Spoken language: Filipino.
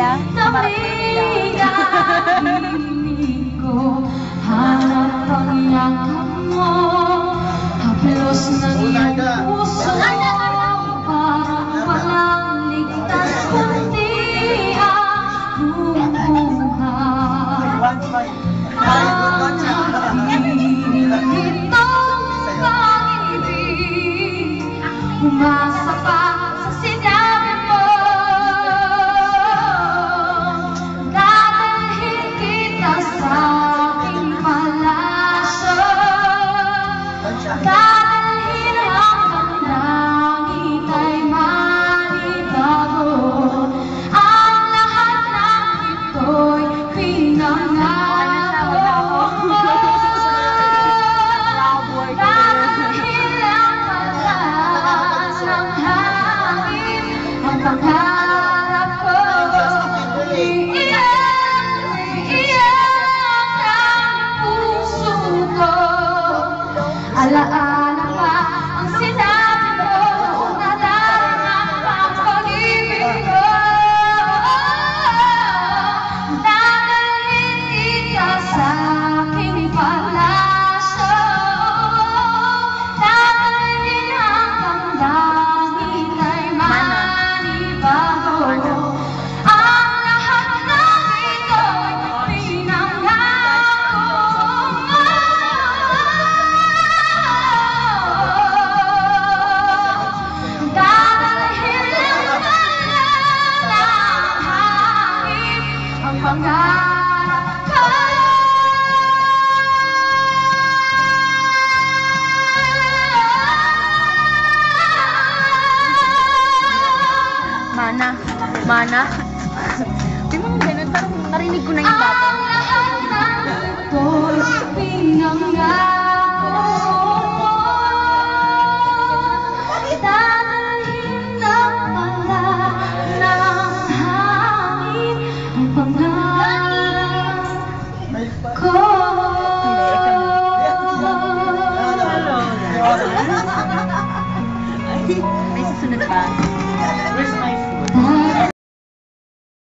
Kuya. Hanap ang yakap mo, haplos ng iyong puso, parang walang ligtas kundi ang buhay. Ang habilin itong pag-ibig, umasa pa sa sinabi mo. Dadalhin kita sa aking palasyo, dadalhin hanggang langit ay manibago. Ang lahat ng ito'y pinangako. Dadalhin lang pagkas ng hangin ang pangarap ko. Iiyak ang puso ko, alaala pa ang sinabi mo, nadarama ang pag-ibig ko. Dadalhin kita sa aking palasyo, dadalhin hanggang langit ay manibago. Ang lahat ng ito'y pinangako mo. Dadalhin lang ng hangin ang pangarap ko. Mana. Di mo ganun, parang narinig ko na yung bata. Ang lahat ng ito'y pinangako mo. Dadalhin lang pala ng hangin ang pangarap ko. May susunod pa. Where's my